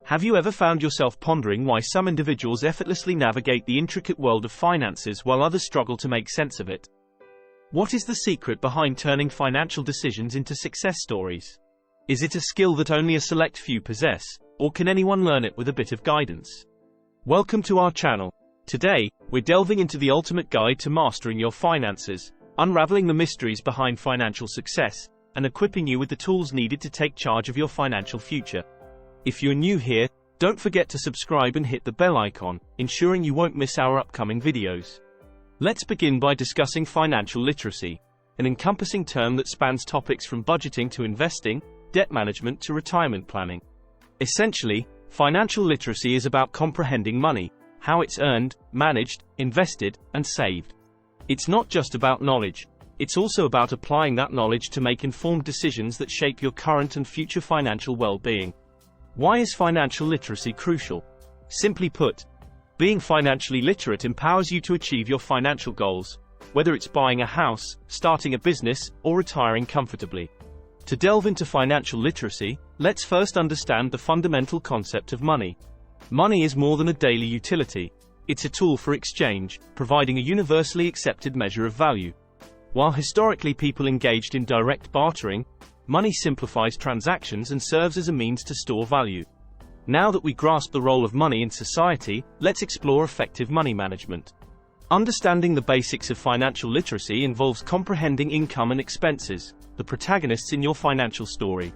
Have you ever found yourself pondering why some individuals effortlessly navigate the intricate world of finances while others struggle to make sense of it? What is the secret behind turning financial decisions into success stories? Is it a skill that only a select few possess, or can anyone learn it with a bit of guidance? Welcome to our channel. Today, we're delving into the ultimate guide to mastering your finances, unraveling the mysteries behind financial success, and equipping you with the tools needed to take charge of your financial future. If you're new here, don't forget to subscribe and hit the bell icon, ensuring you won't miss our upcoming videos. Let's begin by discussing financial literacy, an encompassing term that spans topics from budgeting to investing, debt management to retirement planning. Essentially, financial literacy is about comprehending money, how it's earned, managed, invested, and saved. It's not just about knowledge, it's also about applying that knowledge to make informed decisions that shape your current and future financial well-being. Why is financial literacy crucial? Simply put, being financially literate empowers you to achieve your financial goals, whether it's buying a house, starting a business, or retiring comfortably. To delve into financial literacy, let's first understand the fundamental concept of money. Money is more than a daily utility. It's a tool for exchange, providing a universally accepted measure of value. While historically people engaged in direct bartering, money simplifies transactions and serves as a means to store value. Now that we grasp the role of money in society, let's explore effective money management. Understanding the basics of financial literacy involves comprehending income and expenses, the protagonists in your financial story.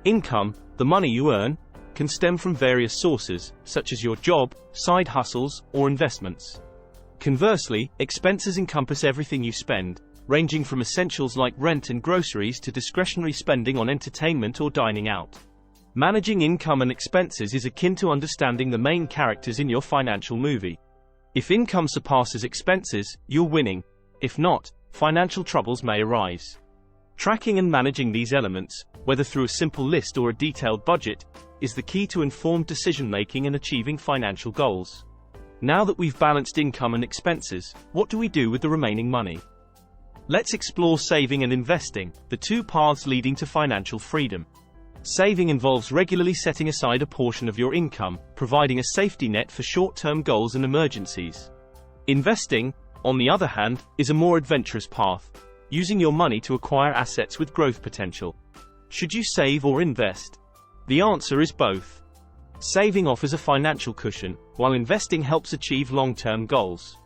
Income, the money you earn, can stem from various sources, such as your job, side hustles, or investments. Conversely, expenses encompass everything you spend, ranging from essentials like rent and groceries to discretionary spending on entertainment or dining out. Managing income and expenses is akin to understanding the main characters in your financial movie. If income surpasses expenses, you're winning. If not, financial troubles may arise. Tracking and managing these elements, whether through a simple list or a detailed budget, is the key to informed decision-making and achieving financial goals. Now that we've balanced income and expenses, what do we do with the remaining money? Let's explore saving and investing, the two paths leading to financial freedom. Saving involves regularly setting aside a portion of your income, providing a safety net for short-term goals and emergencies. Investing, on the other hand, is a more adventurous path, using your money to acquire assets with growth potential. Should you save or invest? The answer is both. Saving offers a financial cushion, while investing helps achieve long-term goals.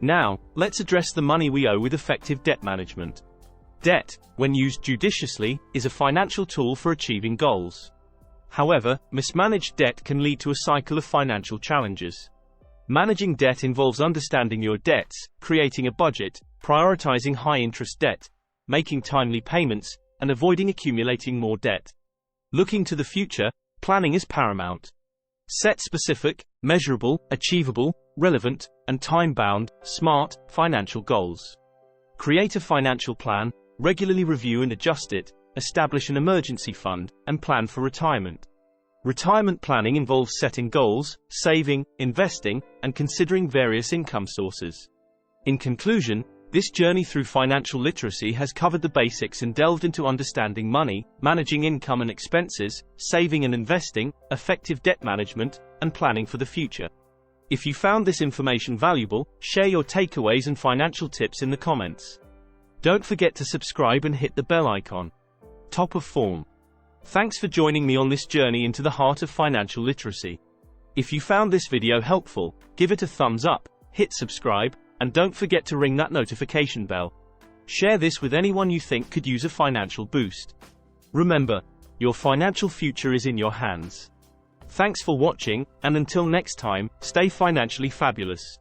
Now, let's address the money we owe with effective debt management. Debt, when used judiciously, is a financial tool for achieving goals. However, mismanaged debt can lead to a cycle of financial challenges. Managing debt involves understanding your debts, creating a budget, prioritizing high-interest debt, making timely payments, and avoiding accumulating more debt. Looking to the future, planning is paramount. Set specific, measurable, achievable, relevant, and time-bound, SMART, financial goals. Create a financial plan, regularly review and adjust it, establish an emergency fund, and plan for retirement. Retirement planning involves setting goals, saving, investing, and considering various income sources. In conclusion, this journey through financial literacy has covered the basics and delved into understanding money, managing income and expenses, saving and investing, effective debt management, and planning for the future. If you found this information valuable, share your takeaways and financial tips in the comments. Don't forget to subscribe and hit the bell icon. Top of form. Thanks for joining me on this journey into the heart of financial literacy. If you found this video helpful, give it a thumbs up, hit subscribe, and don't forget to ring that notification bell. Share this with anyone you think could use a financial boost. Remember, your financial future is in your hands. Thanks for watching, and until next time, stay financially fabulous.